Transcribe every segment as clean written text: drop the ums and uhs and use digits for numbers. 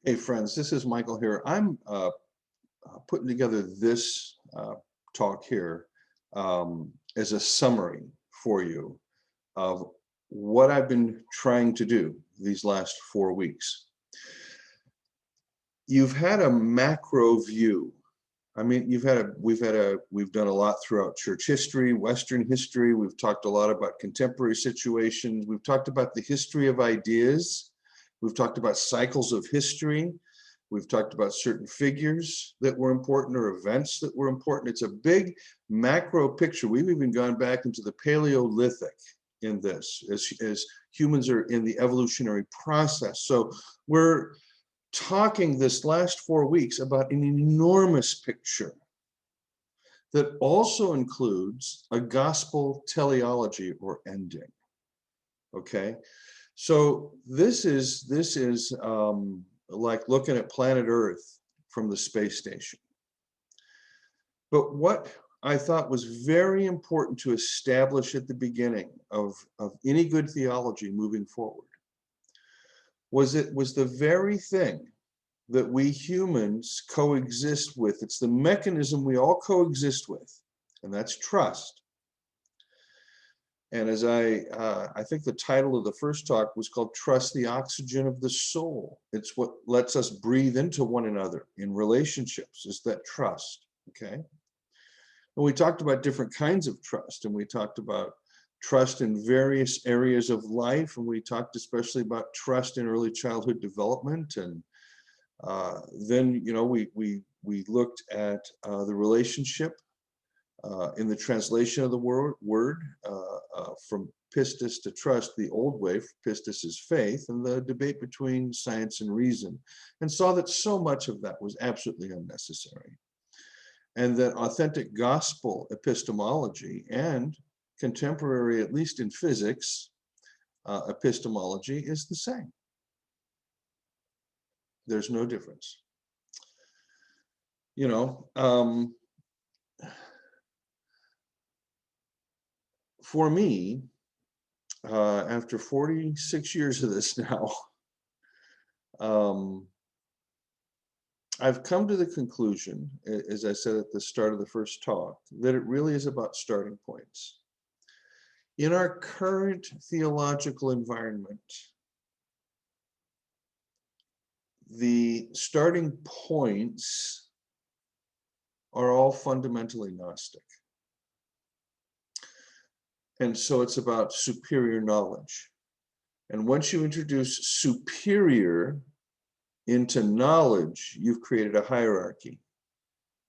Hey friends, this is Michael here. I'm putting together this talk here as a summary for you of what I've been trying to do these last 4 weeks. You've had a macro view. I mean, we've done a lot throughout church history, Western history. We've talked a lot about contemporary situations. We've talked about the history of ideas. We've talked about cycles of history. We've talked about certain figures that were important or events that were important. It's a big macro picture. We've even gone back into the Paleolithic in this as humans are in the evolutionary process. So we're talking this last 4 weeks about an enormous picture that also includes a gospel teleology or ending. Okay, so this is like looking at planet Earth from the space station. But what I thought was very important to establish at the beginning of any good theology moving forward was it was the very thing that we humans coexist with. It's the mechanism we all coexist with, and that's trust. And as I think the title of the first talk was called Trust the Oxygen of the Soul. It's what lets us breathe into one another in relationships, is that trust, okay? And we talked about different kinds of trust, and we talked about trust in various areas of life, and we talked especially about trust in early childhood development. And then, you know, we looked at the relationship in the translation of the word from pistis to trust, the old way, pistis is faith, and the debate between science and reason, and saw that so much of that was absolutely unnecessary. And that authentic gospel epistemology and contemporary, at least in physics, epistemology is the same. There's no difference. You know, for me, after 46 years of this now, I've come to the conclusion, as I said at the start of the first talk, that it really is about starting points. In our current theological environment, the starting points are all fundamentally Gnostic. And so it's about superior knowledge. And once you introduce superior into knowledge, you've created a hierarchy.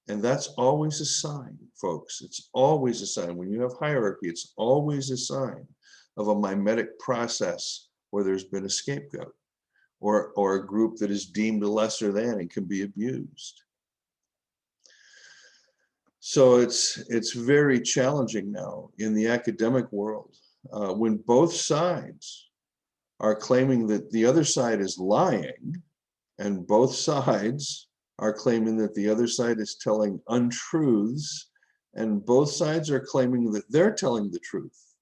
And that's always a sign, folks. It's always a sign. When you have hierarchy, it's always a sign of a mimetic process where there's been a scapegoat or a group that is deemed lesser than and can be abused. So it's very challenging now in the academic world when both sides are claiming that the other side is lying, and both sides are claiming that the other side is telling untruths, and both sides are claiming that they're telling the truth.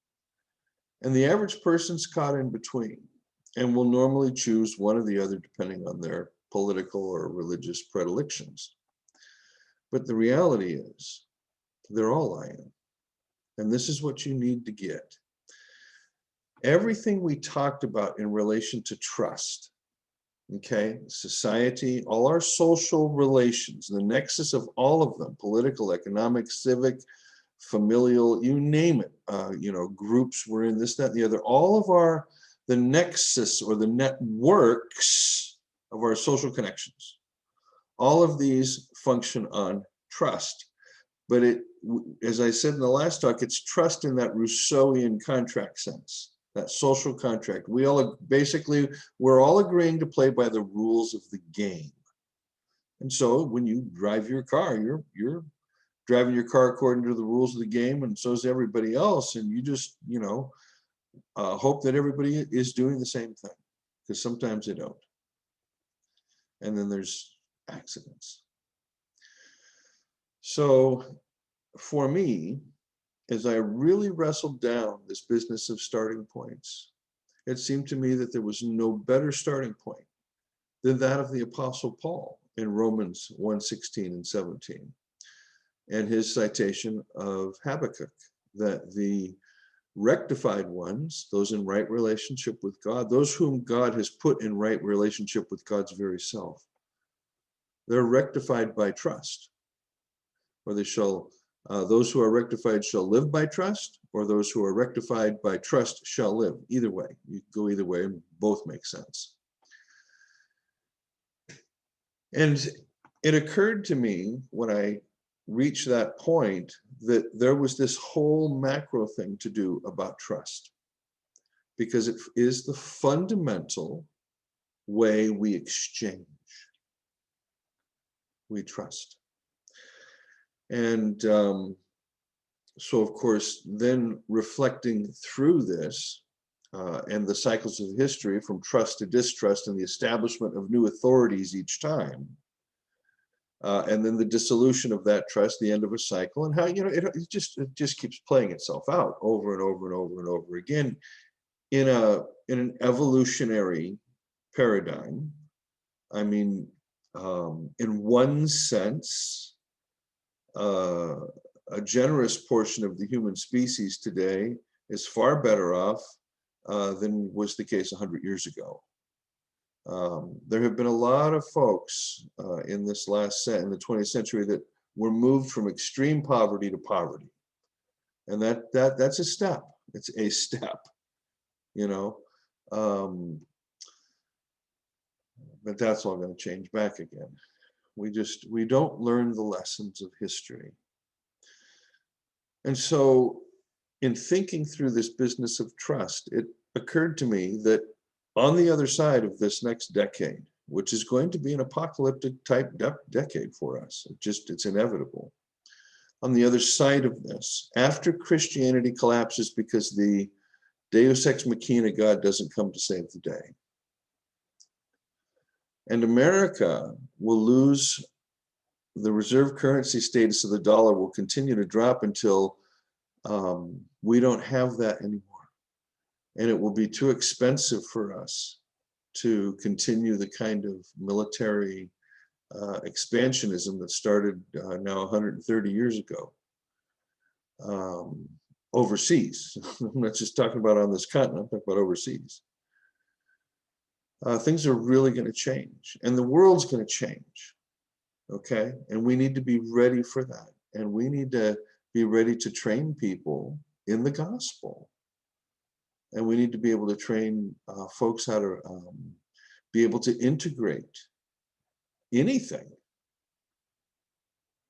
And the average person's caught in between and will normally choose one or the other depending on their political or religious predilections. But the reality is, they're all lying. And this is what you need to get. Everything we talked about in relation to trust, okay, society, all our social relations, the nexus of all of them, political, economic, civic, familial, you name it, you know, groups we're in, this, that, and the other, all of the nexus or the networks of our social connections, all of these function on trust. But it, as I said in the last talk, it's trust in that Rousseauian contract sense, that social contract. We all basically, we're all agreeing to play by the rules of the game. And so when you drive your car, you're driving your car according to the rules of the game, and so is everybody else. And you just, you know, hope that everybody is doing the same thing, because sometimes they don't. And then there's accidents. So for me, as I really wrestled down this business of starting points, it seemed to me that there was no better starting point than that of the Apostle Paul in Romans 1:16 and 17, and his citation of Habakkuk, that the rectified ones, those in right relationship with God, those whom God has put in right relationship with God's very self, they're rectified by trust. Or they shall, those who are rectified shall live by trust, or those who are rectified by trust shall live. Either way, you go either way, and both make sense. And it occurred to me when I reached that point that there was this whole macro thing to do about trust, because it is the fundamental way we exchange. We trust. And so, of course, then reflecting through this and the cycles of history from trust to distrust and the establishment of new authorities each time, and then the dissolution of that trust, the end of a cycle, and how, you know, it just keeps playing itself out over and over and over and over again in an evolutionary paradigm. I mean, in one sense, a generous portion of the human species today is far better off than was the case 100 years ago. There have been a lot of folks in this in the 20th century that were moved from extreme poverty to poverty, and that's a step. It's a step, you know. But that's all going to change back again. We don't learn the lessons of history. And so in thinking through this business of trust, it occurred to me that on the other side of this next decade, which is going to be an apocalyptic type decade for us, it's inevitable. On the other side of this, after Christianity collapses because the Deus ex machina, God doesn't come to save the day, and America will lose the reserve currency status of the dollar, will continue to drop until we don't have that anymore. And it will be too expensive for us to continue the kind of military expansionism that started now 130 years ago overseas. I'm not just talking about on this continent, I'm talking about overseas. Things are really going to change, and the world's going to change, okay? And we need to be ready for that, and we need to be ready to train people in the gospel, and we need to be able to train folks how to be able to integrate anything,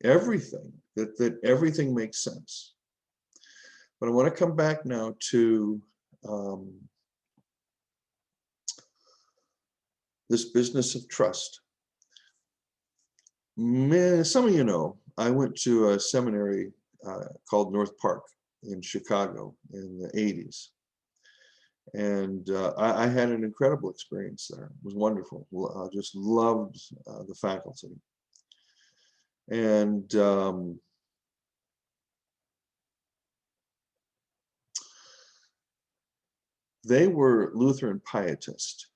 everything, that everything makes sense. But I want to come back now to this business of trust. Some of you know, I went to a seminary called North Park in Chicago in the 80s. And I had an incredible experience there. It was wonderful. I just loved the faculty. And they were Lutheran pietist.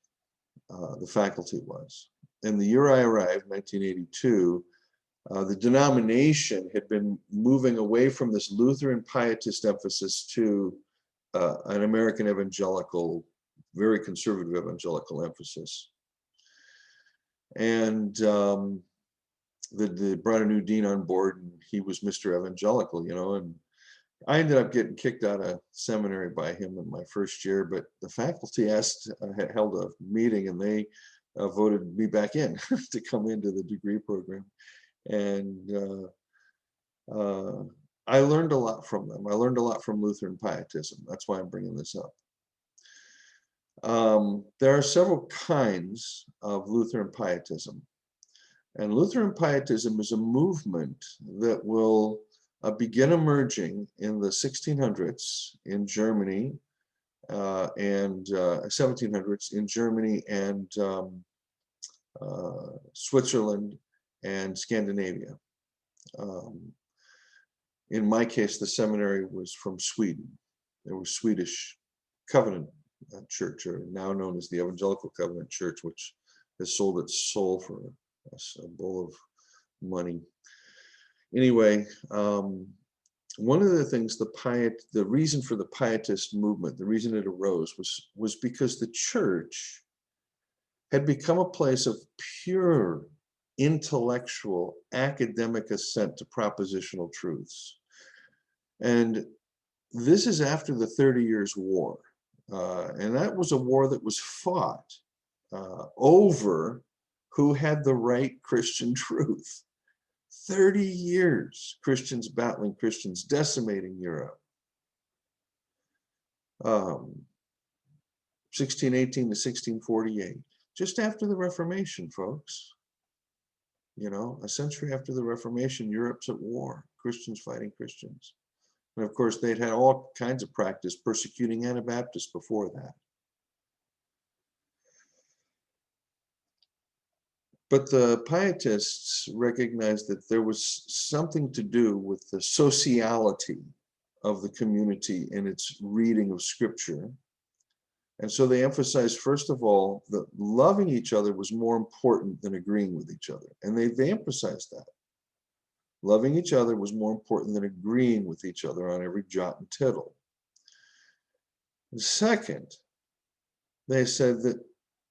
The faculty was. And the year I arrived, 1982, the denomination had been moving away from this Lutheran pietist emphasis to an American evangelical, very conservative evangelical emphasis. And they brought a new dean on board, and he was Mr. Evangelical, you know, and I ended up getting kicked out of seminary by him in my first year, but the faculty held a meeting, and they voted me back in to come into the degree program. And I learned a lot from them. I learned a lot from Lutheran pietism. That's why I'm bringing this up. There are several kinds of Lutheran pietism. And Lutheran pietism is a movement that will begin emerging in the 1600s in Germany and 1700s in Germany and Switzerland and Scandinavia. In my case, the seminary was from Sweden. They were Swedish Covenant Church, or now known as the Evangelical Covenant Church, which has sold its soul for a bowl of money. Anyway, one of the things the reason for the Pietist movement, the reason it arose was because the church had become a place of pure intellectual academic assent to propositional truths. And this is after the 30 Years' War. And that was a war that was fought over who had the right Christian truth. 30 years, Christians battling Christians, decimating Europe. 1618 to 1648, just after the Reformation, folks. You know, a century after the Reformation, Europe's at war, Christians fighting Christians. And of course, they'd had all kinds of practice persecuting Anabaptists before that. But the Pietists recognized that there was something to do with the sociality of the community in its reading of Scripture. And so they emphasized, first of all, that loving each other was more important than agreeing with each other. And they emphasized that. Loving each other was more important than agreeing with each other on every jot and tittle. And second, they said that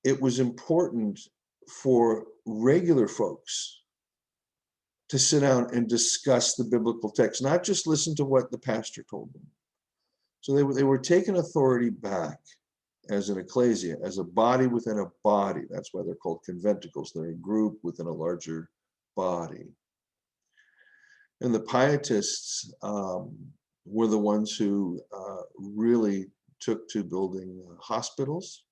it was important for regular folks to sit down and discuss the biblical text, not just listen to what the pastor told them. So they were taking authority back as an ecclesia, as a body within a body. That's why they're called conventicles. They're a group within a larger body. And the Pietists were the ones who really took to building hospitals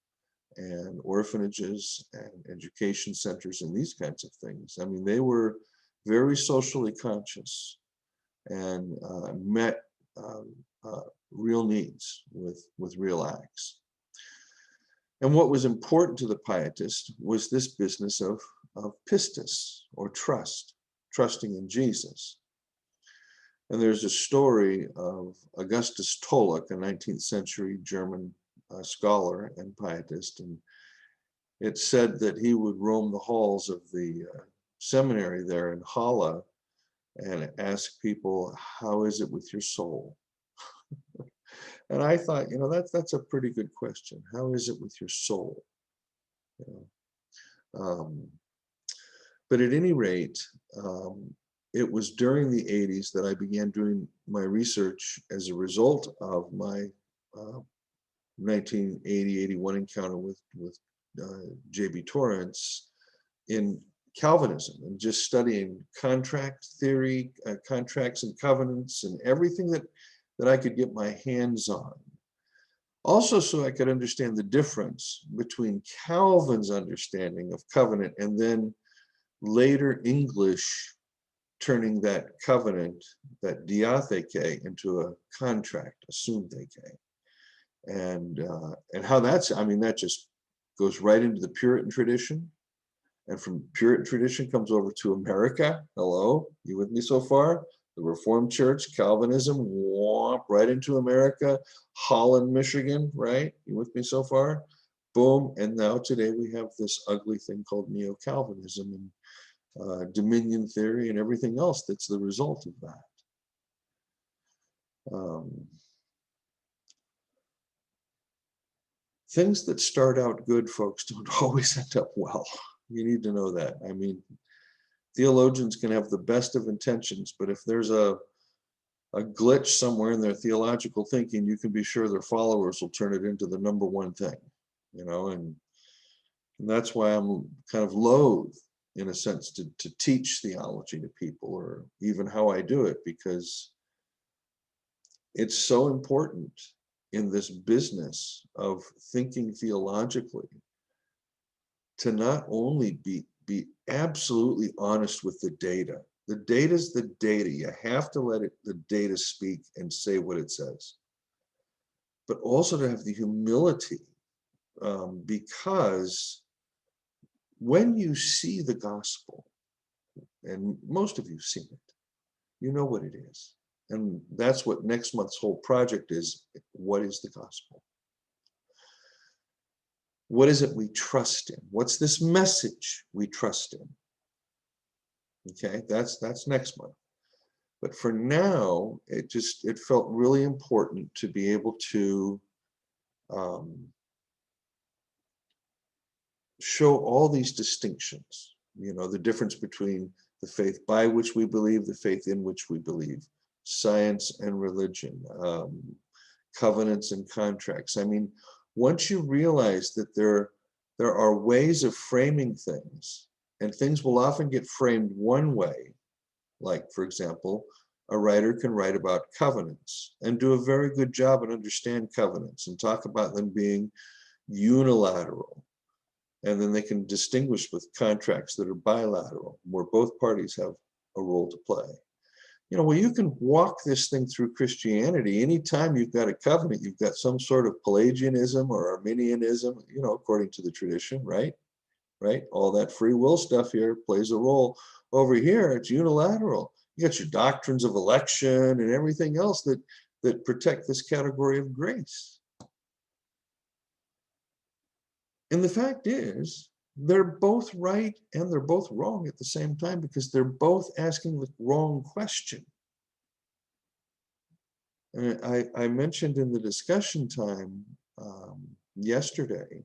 and orphanages and education centers and these kinds of things. I mean, they were very socially conscious and met real needs with real acts. And what was important to the Pietists was this business of pistis, or trust, trusting in Jesus. And there's a story of Augustus Tollock, a 19th century German scholar and pietist, and it's said that he would roam the halls of the seminary there in Halle and ask people, "How is it with your soul?" And I thought, you know, that's a pretty good question. How is it with your soul? You know? But at any rate, it was during the 80s that I began doing my research as a result of my 1980-81 encounter with J.B. Torrance in Calvinism, and just studying contract theory, contracts and covenants, and everything that I could get my hands on. Also, so I could understand the difference between Calvin's understanding of covenant and then later English turning that covenant, that diatheke, into a contract, assumptheke. And how that's, I mean, that just goes right into the Puritan tradition. And from Puritan tradition comes over to America. Hello, you with me so far? The Reformed Church, Calvinism, whomp, right into America. Holland, Michigan, right? You with me so far? Boom. And now today we have this ugly thing called neo-Calvinism and dominion theory and everything else that's the result of that. Things that start out good, folks, don't always end up well. You need to know that. I mean, theologians can have the best of intentions, but if there's a glitch somewhere in their theological thinking, you can be sure their followers will turn it into the number one thing, you know, and that's why I'm kind of loath, in a sense, to teach theology to people, or even how I do it, because it's so important in this business of thinking theologically to not only be absolutely honest with the data. The data's the data. You have to let the data speak and say what it says. But also to have the humility, because when you see the gospel, and most of you have seen it, you know what it is. And that's what next month's whole project is. What is the gospel? what is it we trust in? What's this message we trust in? Okay, that's next month. But for now, it felt really important to be able to show all these distinctions, the difference between the faith by which we believe, the faith in which we believe, science and religion, covenants and contracts. I mean, once you realize that there are ways of framing things, and things will often get framed one way, like, for example, a writer can write about covenants and do a very good job and understand covenants and talk about them being unilateral. And then they can distinguish with contracts that are bilateral, where both parties have a role to play. Well, you can walk this thing through Christianity. Anytime you've got a covenant, you've got some sort of Pelagianism or Arminianism, according to the tradition, right? Right? All that free will stuff here plays a role. Over here, it's unilateral. You got your doctrines of election and everything else that protect this category of grace. And the fact is, they're both right and they're both wrong at the same time, because they're both asking the wrong question. And I mentioned in the discussion time yesterday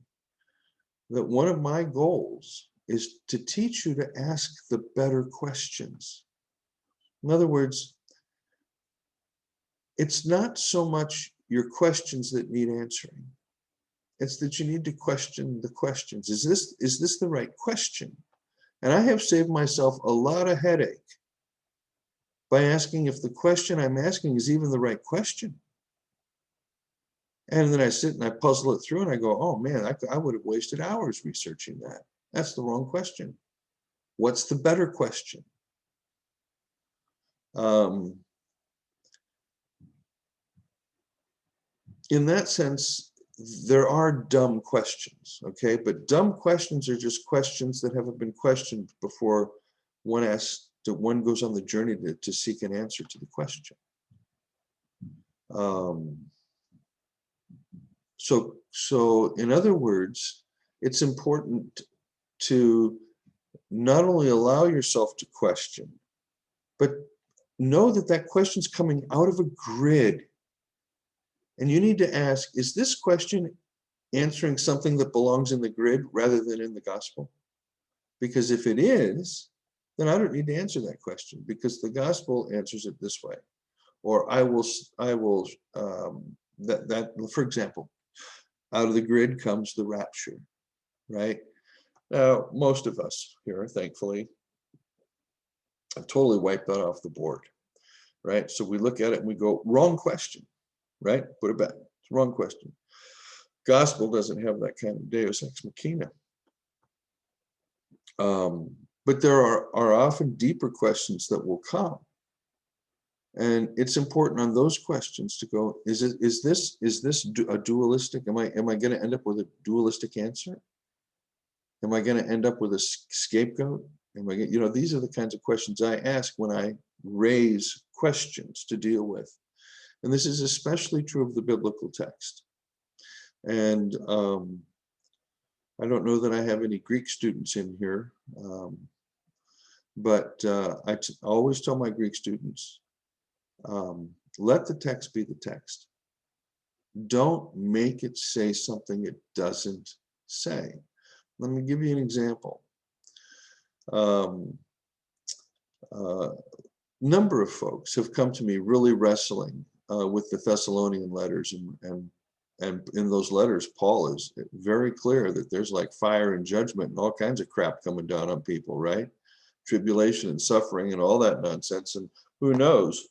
that one of my goals is to teach you to ask the better questions. In other words, it's not so much your questions that need answering. It's that you need to question the questions. Is this the right question? And I have saved myself a lot of headache by asking if the question I'm asking is even the right question. And then I sit and I puzzle it through and I go, oh man, I would have wasted hours researching that. That's the wrong question. What's the better question? In that sense, there are dumb questions, okay? But dumb questions are just questions that haven't been questioned before one goes on the journey to seek an answer to the question. So in other words, it's important to not only allow yourself to question, but know that that question's coming out of a grid. And you need to ask, is this question answering something that belongs in the grid rather than in the gospel? Because if it is, then I don't need to answer that question, because the gospel answers it this way. Or for example, out of the grid comes the rapture, right? Now, most of us here, thankfully, have totally wiped that off the board, right? So we look at it and we go, wrong question, right? Put it back. It's wrong question. Gospel doesn't have that kind of deus ex machina. But there are often deeper questions that will come. And it's important on those questions to go, is this a dualistic? Am I going to end up with a dualistic answer? Am I going to end up with a scapegoat? These are the kinds of questions I ask when I raise questions to deal with. And this is especially true of the biblical text. And I don't know that I have any Greek students in here, but I always tell my Greek students, let the text be the text. Don't make it say something it doesn't say. Let me give you an example. Number of folks have come to me really wrestling with the Thessalonian letters, and in those letters, Paul is very clear that there's like fire and judgment and all kinds of crap coming down on people, right? Tribulation and suffering and all that nonsense. And who knows?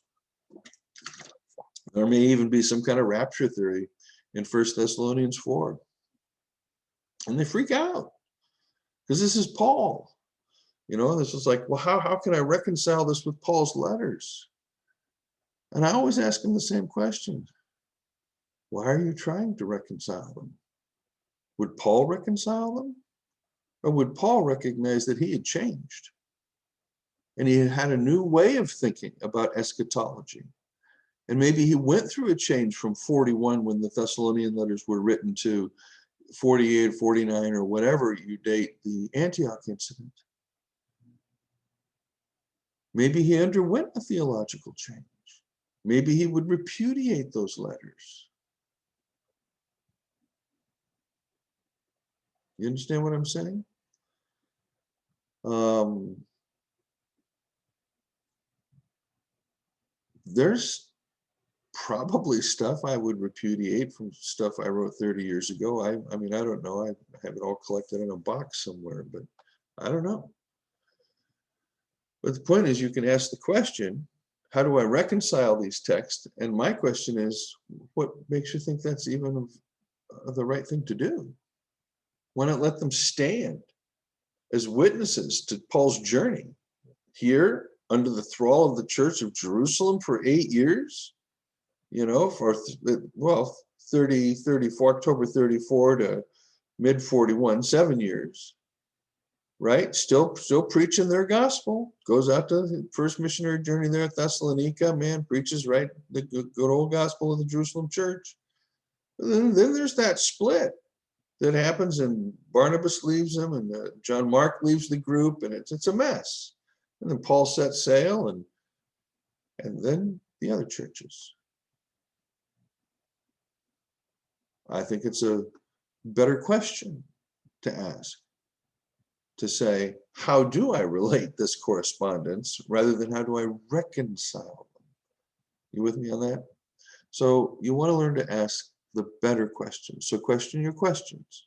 There may even be some kind of rapture theory in 1 Thessalonians 4. And they freak out because this is Paul. This is like, well, how can I reconcile this with Paul's letters? And I always ask them the same question. Why are you trying to reconcile them? Would Paul reconcile them? Or would Paul recognize that he had changed? And he had a new way of thinking about eschatology. And maybe he went through a change from 41 when the Thessalonian letters were written to 48, 49, or whatever you date the Antioch incident. Maybe he underwent a theological change. Maybe he would repudiate those letters. You understand what I'm saying? There's probably stuff I would repudiate from stuff I wrote 30 years ago. I mean, I don't know. I have it all collected in a box somewhere, but I don't know. But the point is, you can ask the question, how do I reconcile these texts? And my question is, what makes you think that's even the right thing to do? Why not let them stand as witnesses to Paul's journey here under the thrall of the Church of Jerusalem for 8 years? You know, for, well, 34, October 34 to mid 41, 7 years, right? Still preaching their gospel. Goes out to the first missionary journey there at Thessalonica, man, preaches right the good old gospel of the Jerusalem church. And then there's that split that happens, and Barnabas leaves them, and John Mark leaves the group, and it's a mess. And then Paul sets sail, and then the other churches. I think it's a better question to ask, to say, how do I relate this correspondence, rather than how do I reconcile them? You with me on that? So you want to learn to ask the better questions. So question your questions.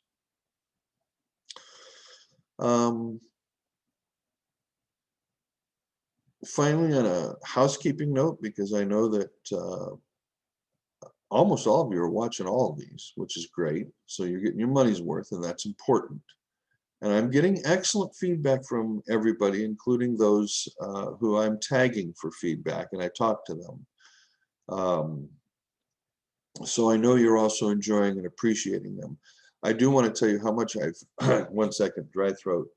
Finally, on a housekeeping note, because I know that almost all of you are watching all of these, which is great. So you're getting your money's worth, and that's important. And I'm getting excellent feedback from everybody, including those who I'm tagging for feedback, and I talk to them. So I know you're also enjoying and appreciating them. I do want to tell you how much I've, one second, dry throat.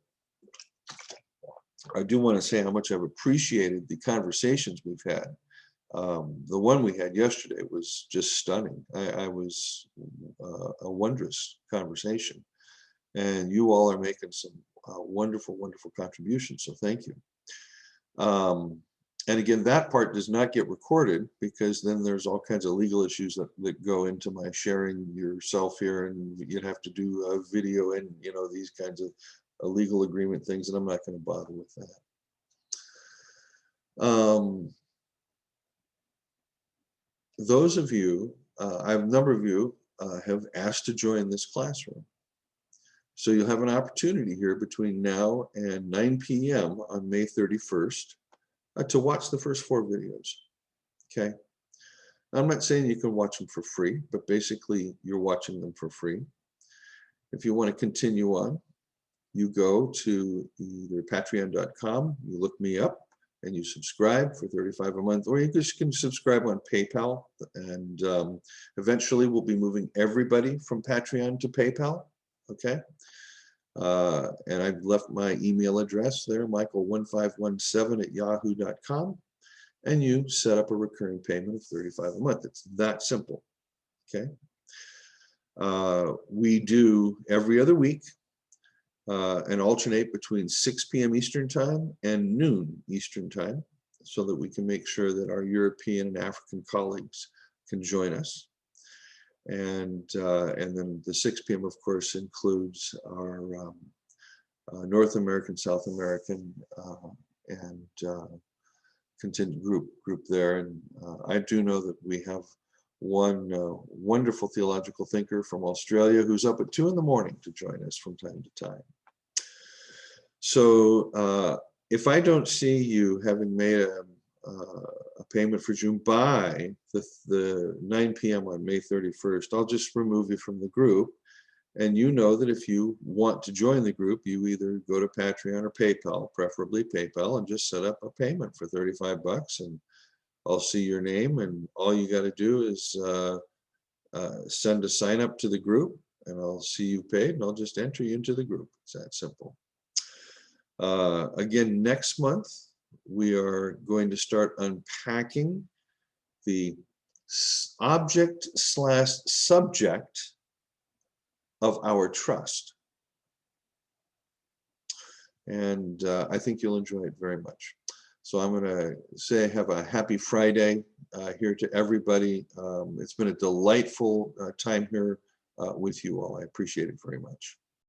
I do want to say how much I've appreciated the conversations we've had. The one we had yesterday was just stunning. I was a wondrous conversation. And you all are making some wonderful, wonderful contributions. So thank you. And again, that part does not get recorded, because then there's all kinds of legal issues that go into my sharing yourself here, and you'd have to do a video and, you know, these kinds of legal agreement things, and I'm not going to bother with that. Those of you, I have a number of you have asked to join this classroom. So you'll have an opportunity here between now and 9 p.m. on May 31st to watch the first 4 videos, okay? I'm not saying you can watch them for free, but basically you're watching them for free. If you want to continue on, you go to either patreon.com, you look me up, and you subscribe for $35 a month, or you just can subscribe on PayPal, and eventually we'll be moving everybody from Patreon to PayPal, okay? And I've left my email address there, michael1517@yahoo.com, and you set up a recurring payment of $35 a month. It's that simple, okay? We do every other week and alternate between 6 p.m. Eastern time and noon Eastern time, so that we can make sure that our European and African colleagues can join us. And then the 6 p.m. of course includes our North American, South American, and contingent group there. And I do know that we have one wonderful theological thinker from Australia who's up at 2 in the morning to join us from time to time. So if I don't see you having made a payment for June by the 9 p.m. on May 31st, I'll just remove you from the group. And you know that if you want to join the group, you either go to Patreon or PayPal, preferably PayPal, and just set up a payment for $35, and I'll see your name, and all you got to do is send a sign up to the group, and I'll see you paid, and I'll just enter you into the group. It's that simple. Again, next month, we are going to start unpacking the object/subject of our trust. And I think you'll enjoy it very much. So I'm going to say have a happy Friday here to everybody. It's been a delightful time here with you all. I appreciate it very much.